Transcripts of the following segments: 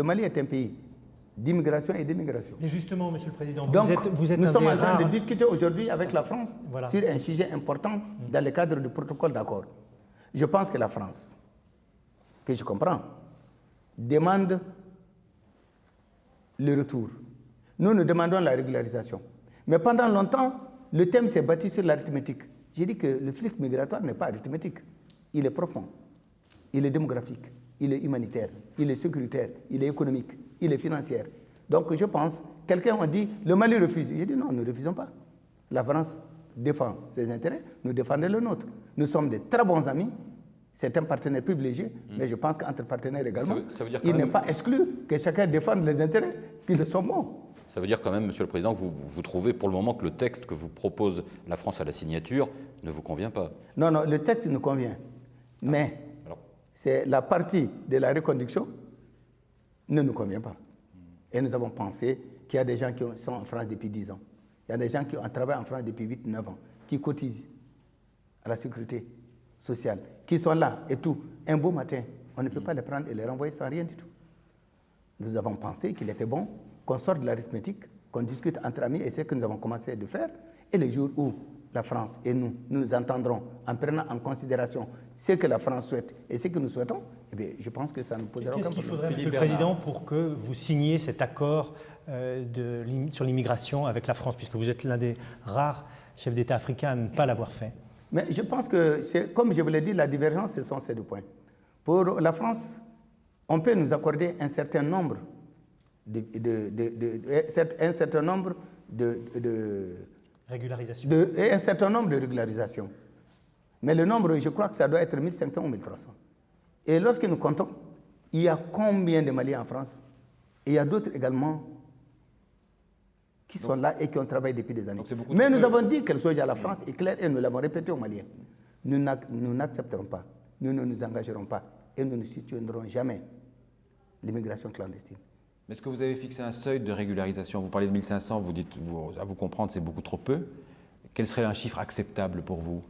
le Mali est un pays d'immigration et d'immigration. Et justement, Monsieur le Président, Donc, vous êtes nous un sommes des en train rares... de discuter aujourd'hui avec la France Voilà. sur un sujet important dans le cadre du protocole d'accord. Je pense que la France, que je comprends, demande le retour. Nous demandons la régularisation. Mais pendant longtemps, le thème s'est bâti sur l'arithmétique. J'ai dit que le flux migratoire n'est pas arithmétique. Il est profond, il est démographique, il est humanitaire, il est sécuritaire, il est économique, il est financier. Donc je pense, quelqu'un a dit, le Mali refuse. J'ai dit non, nous ne refusons pas. La France défend ses intérêts, nous défendons le nôtre. Nous sommes de très bons amis, c'est un partenaire privilégié, mais je pense qu'entre partenaires également, il n'est pas exclu que chacun défende les intérêts qui le sont bons. Ça veut dire quand même, Monsieur le Président, que vous trouvez pour le moment que le texte que vous propose la France à la signature ne vous convient pas? Non, non, le texte nous convient. Mais c'est la partie de la reconduction ne nous convient pas. Et nous avons pensé qu'il y a des gens qui sont en France depuis 10 ans. Il y a des gens qui ont travaillé en France depuis 8-9 ans, qui cotisent à la sécurité sociale, qui sont là et tout. Un beau matin, on ne peut pas les prendre et les renvoyer sans rien du tout. Nous avons pensé qu'il était bon qu'on sorte de l'arithmétique, qu'on discute entre amis, et c'est ce que nous avons commencé de faire. Et le jour où la France et nous entendrons en prenant en considération ce que la France souhaite et ce que nous souhaitons, eh bien, je pense que ça ne posera aucun problème. Qu'est-ce qu'il faudrait, Monsieur le Président, pour que vous signiez cet accord sur l'immigration avec la France, puisque vous êtes l'un des rares chefs d'État africains à ne pas l'avoir fait? Mais je pense que, comme je vous l'ai dit, la divergence, ce sont ces deux points. Pour la France, on peut nous accorder un certain nombre de régularisations. Mais le nombre, je crois que ça doit être 1500 ou 1300. Et lorsque nous comptons, il y a combien de Maliens en France? Et il y a d'autres également qui sont là et qui ont travaillé depuis des années. Mais nous avons dit que le sujet à la France est clair et nous l'avons répété aux Maliens. Nous n'accepterons pas, nous ne nous engagerons pas et nous ne soutiendrons jamais l'immigration clandestine. Mais est-ce que vous avez fixé un seuil de régularisation? Vous parlez de 1500, vous dites, à vous comprendre, c'est beaucoup trop peu. Quel serait un chiffre acceptable pour vous?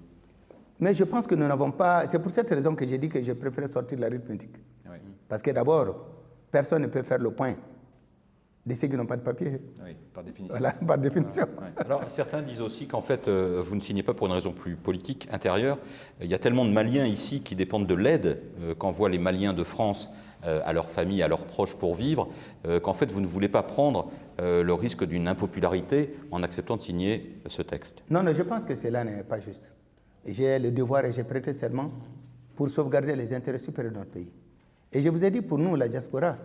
Mais je pense que nous n'avons pas... C'est pour cette raison que j'ai dit que je préfère sortir de l'arithmétique. Oui. Parce que d'abord, personne ne peut faire le point de ceux qui n'ont pas de papier. Oui, par définition. Voilà, par définition. Ouais. Alors, certains disent aussi qu'en fait, vous ne signez pas pour une raison plus politique, intérieure. Il y a tellement de Maliens ici qui dépendent de l'aide qu'envoient les Maliens de France à leurs familles, à leurs proches pour vivre, qu'en fait, vous ne voulez pas prendre le risque d'une impopularité en acceptant de signer ce texte. Non, non, je pense que cela n'est pas juste. J'ai le devoir et j'ai prêté serment pour sauvegarder les intérêts supérieurs de notre pays. Et je vous ai dit, pour nous, la diaspora,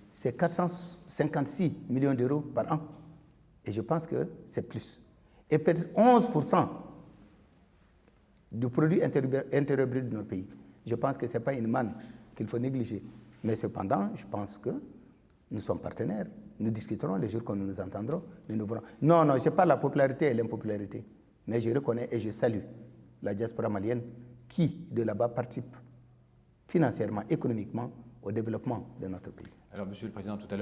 c'est 456 millions d'euros par an. Et je pense que c'est plus. Et peut-être 11% du produit intérieur brut de notre pays. Je pense que ce n'est pas une manne qu'il faut négliger. Mais cependant, je pense que nous sommes partenaires. Nous discuterons les jours que nous nous entendrons. Nous verrons. Non, non, je parle de la popularité et l'impopularité. Mais je reconnais et je salue la diaspora malienne qui, de là-bas, participe financièrement, économiquement au développement de notre pays. Alors, Monsieur le Président, tout à l'heure,